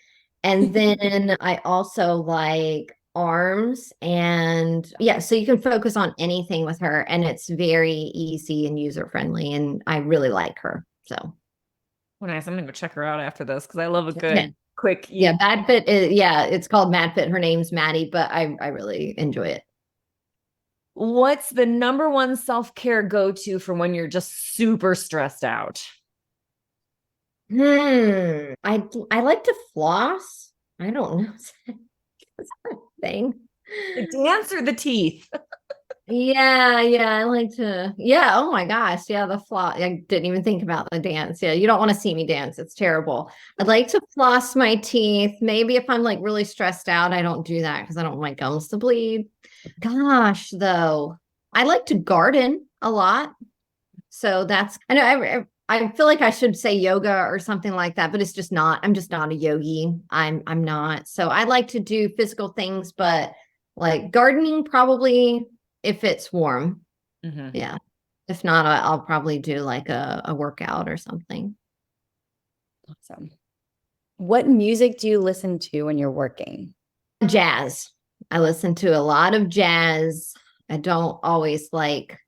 And then I also like arms and so you can focus on anything with her and it's very easy and user friendly and I really like her. So Well, nice. I'm gonna go check her out after this because I love a good quick. MadFit is it's called MadFit. Her name's Maddie, but I really enjoy it. What's the number one self-care go-to for when you're just super stressed out? I like to floss. I don't know. Is that a thing? The dance or the teeth? I like to. Oh my gosh. The floss. I didn't even think about the dance. You don't want to see me dance. It's terrible. I'd like to floss my teeth. Maybe if I'm like really stressed out, I don't do that because I don't want my gums to bleed. Gosh, though, I like to garden a lot. So I know I feel like I should say yoga or something like that, but it's just not. I'm just not a yogi. I'm not. So I like to do physical things, but like gardening probably if it's warm. Mm-hmm. Yeah. If not, I'll probably do like a workout or something. Awesome. What music do you listen to when you're working? Jazz. I listen to a lot of jazz. I don't always like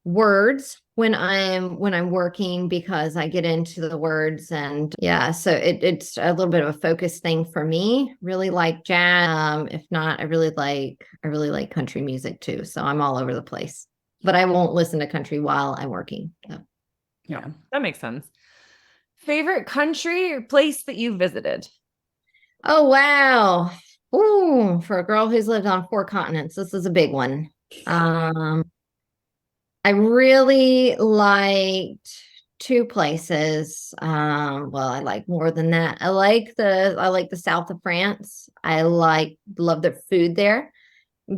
words when I'm working because I get into the words and so it's a little bit of a focus thing for me. Really like jazz. If not, I really like country music too. So I'm all over the place, but I won't listen to country while I'm working. So. Yeah, that makes sense. Favorite country or place that you visited? Oh, wow. Ooh, for a girl who's lived on 4 continents, this is a big one. I really liked 2 places. Well, I like more than that. I like the south of France. Love their food there.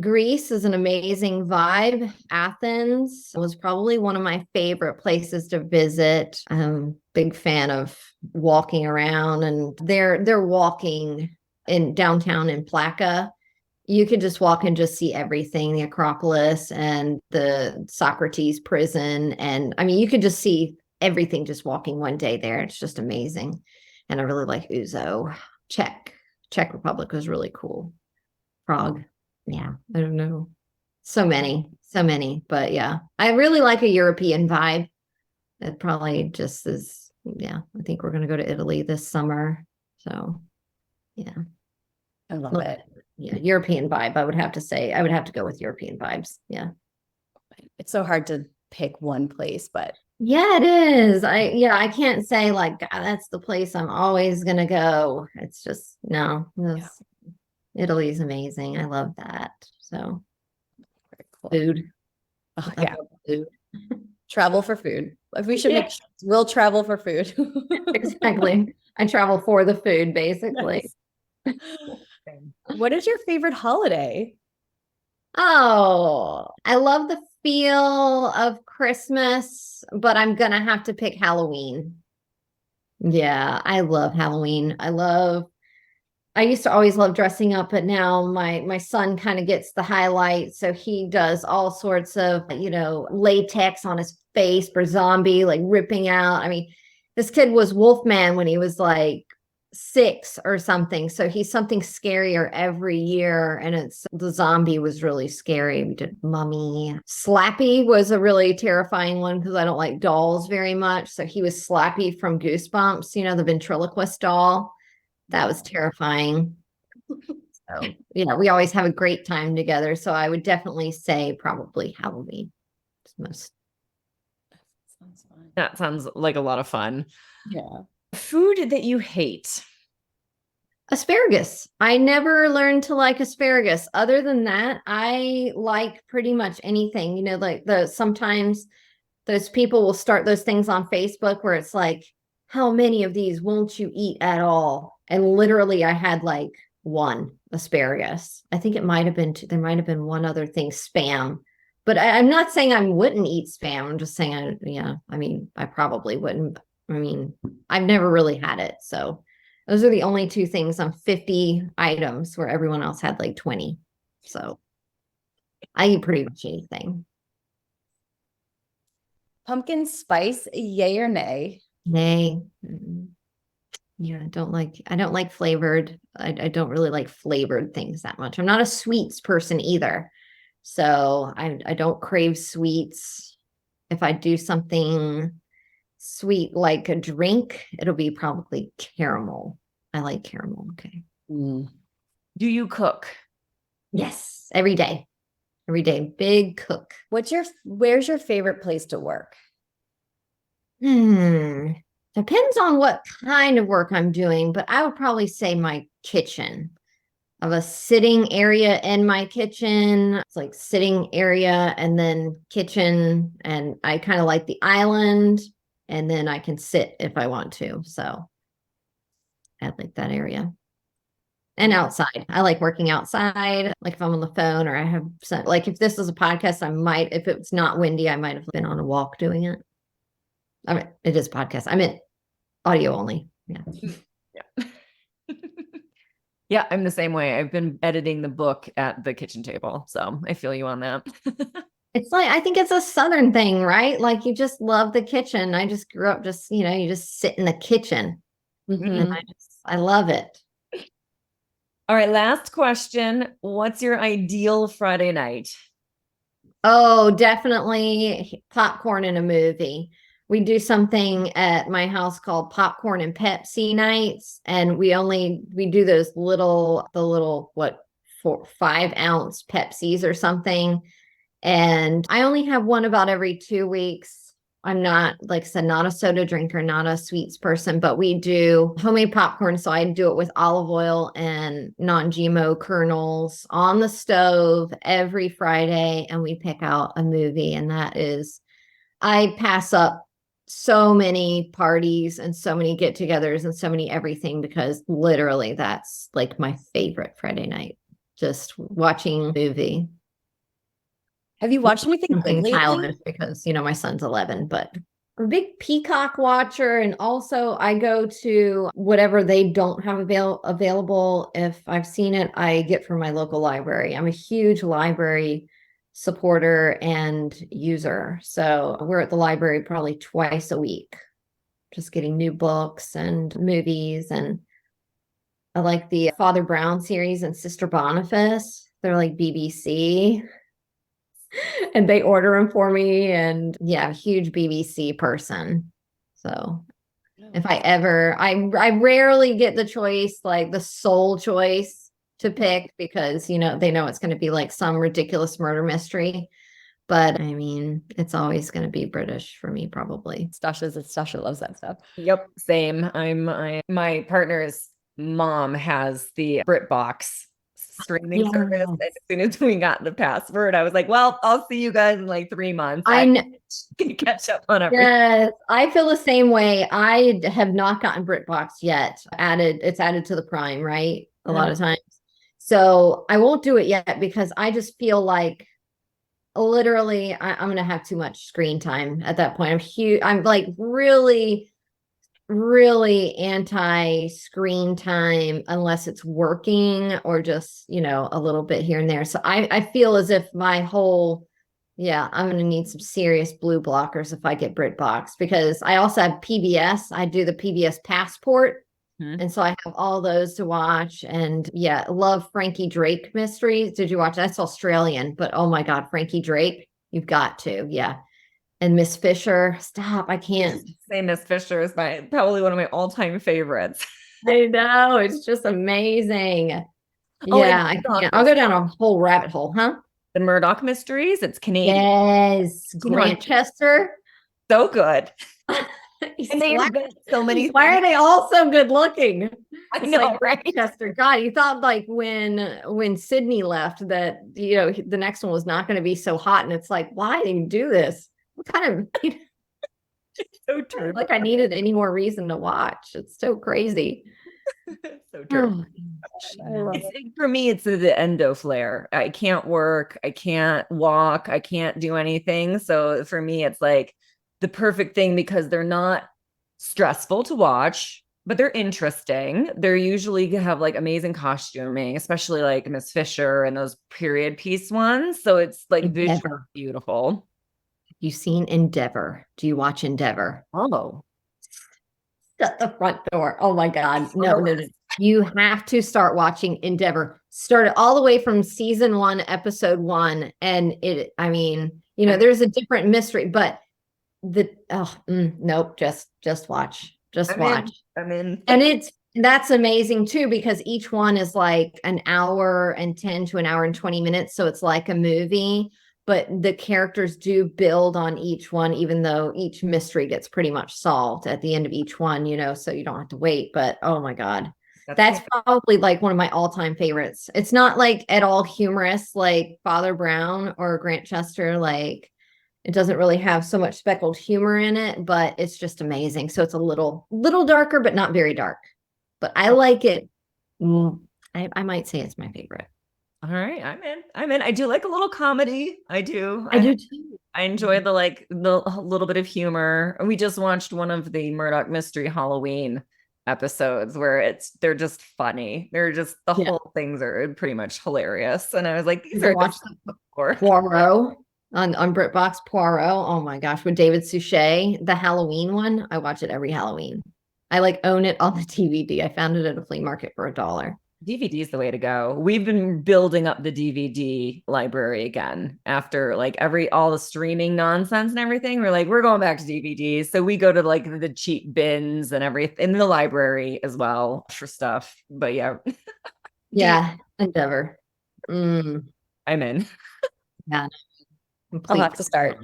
Greece is an amazing vibe. Athens was probably one of my favorite places to visit. I'm big fan of walking around and they're walking in downtown in Plaka. You could just walk and just see everything, the Acropolis and the Socrates prison. And I mean, you could just see everything just walking one day there. It's just amazing. And I really like Uzo. Czech Republic was really cool. Prague. Yeah, I don't know. So many. But yeah, I really like a European vibe. It probably just is. Yeah, I think we're going to go to Italy this summer. So yeah. I love it. Yeah, European vibe. I would have to say, I would have to go with European vibes. Yeah. It's so hard to pick one place, but yeah, it is. I can't say like, God, that's the place I'm always going to go. It's just, no, Italy's amazing. I love that. So cool. Food. Oh, I love food. Travel for food. We should we'll travel for food. Exactly. I travel for the food, basically. Yes. What is your favorite holiday? Oh, I love the feel of Christmas, but I'm gonna have to pick Halloween. Yeah, I love Halloween. I used to always love dressing up, but now my son kind of gets the highlight. So he does all sorts of, latex on his face for zombie, like ripping out. I mean, this kid was Wolfman when he was like 6 or something. So he's something scarier every year. And the zombie was really scary. We did Mummy. Slappy was a really terrifying one because I don't like dolls very much. So he was Slappy from Goosebumps, the ventriloquist doll. That was terrifying. So yeah, we always have a great time together. So I would definitely say probably Halloween. Most. Sounds fun. That sounds like a lot of fun. Yeah. Food that you hate? Asparagus. I never learned to like asparagus. Other than that, I like pretty much anything. Like sometimes those people will start those things on Facebook where it's like, how many of these won't you eat at all? And literally I had like one asparagus. I think it might have been there might have been one other thing, spam. But I'm not saying I wouldn't eat spam. I'm just saying I probably wouldn't. I've never really had it. So those are the only two things on 50 items where everyone else had like 20. So I eat pretty much anything. Pumpkin spice, yay or nay? Nay. Yeah, I don't like flavored. I don't really like flavored things that much. I'm not a sweets person either. So I don't crave sweets. If I do something sweet like a drink, it'll be probably caramel. I like caramel. Okay. Do you cook? Yes, every day. Every day. Big cook. Where's your favorite place to work? Depends on what kind of work I'm doing, but I would probably say my kitchen. I have a sitting area in my kitchen. It's like sitting area and then kitchen. And I kind of like the island, and then I can sit if I want to. So I like that area. And outside. I like working outside. Like if I'm on the phone or I have some, like if this is a podcast, if it's not windy, I might have been on a walk doing it. I mean, it is a podcast. I meant audio only. Yeah. Yeah. Yeah, I'm the same way. I've been editing the book at the kitchen table. So I feel you on that. It's like, I think it's a Southern thing, right? Like you just love the kitchen. I just grew up you just sit in the kitchen. And I love it. All right, last question. What's your ideal Friday night? Oh, definitely popcorn in a movie. We do something at my house called popcorn and Pepsi nights. And we do those the little, 5-ounce Pepsis or something. And I only have one about every 2 weeks. I'm not, like I said, not a soda drinker, not a sweets person, but we do homemade popcorn. So I do it with olive oil and non-GMO kernels on the stove every Friday. And we pick out a movie. And I pass up so many parties and so many get-togethers and so many everything because literally that's like my favorite Friday night, just watching a movie. Have you watched anything good lately? Because my son's 11, but I'm a big Peacock watcher, and also I go to whatever they don't have available. If I've seen it, I get from my local library. I'm a huge library supporter and user. So we're at the library probably twice a week, just getting new books and movies. And I like the Father Brown series and Sister Boniface. They're like BBC. And they order them for me. And yeah, huge BBC person. So if I rarely get the choice, like the sole choice to pick because, they know it's going to be like some ridiculous murder mystery. But it's always going to be British for me, probably. Stasha loves that stuff. Yep. Same. My partner's mom has the BritBox streaming service. And as soon as we got the password, I was like, well, I'll see you guys in like 3 months. I can catch up on everything. Yes, I feel the same way. I have not gotten BritBox yet. It's added to the Prime, right? A lot of times. So I won't do it yet because I just feel like literally I'm going to have too much screen time at that point. I'm like really anti-screen time unless it's working or just, a little bit here and there. So I feel as if my whole Yeah, I'm going to need some serious blue blockers if I get BritBox, because I also have PBS. I do the PBS Passport. And so I have all those to watch. And yeah, love Frankie Drake mysteries. Did you watch? That's Australian, but oh my God, Frankie Drake, you've got to. Yeah. And Miss Fisher, stop. I can't say Miss Fisher is probably one of my all-time favorites. I know. It's just amazing. Oh, Yeah, I can't. I'll go down a whole rabbit hole, huh? The Murdoch mysteries. It's Canadian. Yes. Grantchester. So good. So many. Why are they all so good looking? I know, right? Chester. God, you thought like when Sydney left that, you know, the next one was not going to be so hot. And it's like, why did you do this? What kind of so true. Like I needed any more reason to watch. It's so crazy. So true. For me, it's the endo flare. I can't work. I can't walk. I can't do anything. So for me, it's like the perfect thing because they're not stressful to watch, but they're interesting. They're usually have like amazing costuming, especially like Miss Fisher and those period piece ones. So it's like visually beautiful. You've seen Endeavor. Do you watch Endeavor? Oh. Shut the front door. Oh my God. No. You have to start watching Endeavor. Start it all the way from season 1, episode 1. And there's a different mystery, but nope. Just watch. Watch. I'm in. And that's amazing too, because each one is like an hour and 10 to an hour and 20 minutes. So it's like a movie. But the characters do build on each one, even though each mystery gets pretty much solved at the end of each one, so you don't have to wait. But oh my God, that's probably like one of my all-time favorites. It's not like at all humorous like Father Brown or Grantchester. Like it doesn't really have so much speckled humor in it, but it's just amazing. So it's a little darker, but not very dark. But I like it. I might say it's my favorite. All right, I'm in. I do like a little comedy. I do too. I enjoy the little bit of humor. We just watched one of the Murdoch Mystery Halloween episodes where they're just funny. They're just the whole things are pretty much hilarious. And I was like, these are Poirot on BritBox. Poirot. Oh my gosh, with David Suchet, the Halloween one. I watch it every Halloween. I own it on the DVD. I found it at a flea market for $1. DVD is the way to go. We've been building up the DVD library again after all the streaming nonsense and everything. We're like, we're going back to DVDs. So we go to the cheap bins and everything in the library as well for stuff. But yeah. Yeah. Endeavor. I'm in. Yeah. I'll have to start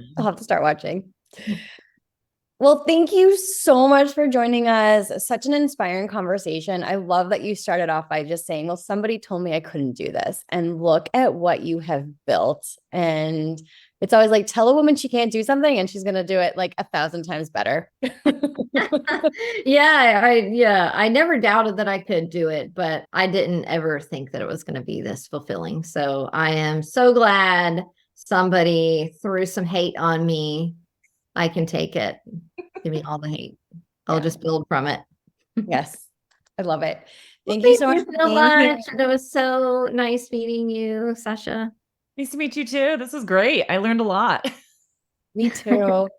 watching. Well, thank you so much for joining us. Such an inspiring conversation. I love that you started off by just saying, well, somebody told me I couldn't do this. And look at what you have built. And it's always like, tell a woman she can't do something and she's going to do it 1,000 times better. I never doubted that I could do it, but I didn't ever think that it was going to be this fulfilling. So I am so glad somebody threw some hate on me. I can take it. Give me all the hate. I'll just build from it. Yes. I love it. Thank you so much. It was so nice meeting you, Sasha. Nice to meet you too. This was great. I learned a lot. Me too.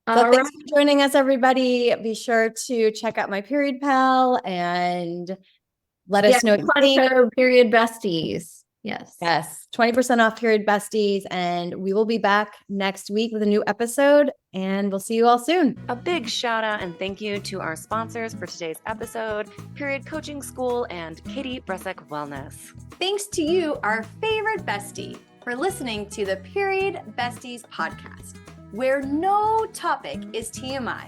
Thanks for joining us, everybody. Be sure to check out my Period Pal and let us know. Period Besties. Yes. 20% off Period Besties. And we will be back next week with a new episode, and we'll see you all soon. A big shout out and thank you to our sponsors for today's episode, Period Coaching School and Katie Bresek Wellness. Thanks to you, our favorite bestie, for listening to the Period Besties podcast, where no topic is TMI.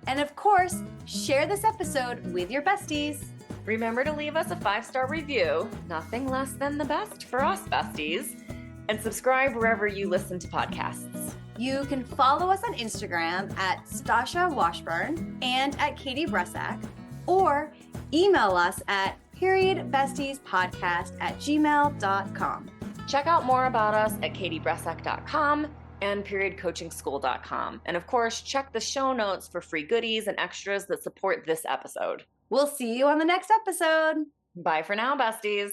And of course, share this episode with your besties. Remember to leave us a 5-star review, nothing less than the best for us besties, and subscribe wherever you listen to podcasts. You can follow us on Instagram at Stasha Washburn and at Katie Bresek, or email us at periodbestiespodcast@gmail.com. Check out more about us at katiebresek.com and periodcoachingschool.com. And of course, check the show notes for free goodies and extras that support this episode. We'll see you on the next episode. Bye for now, besties.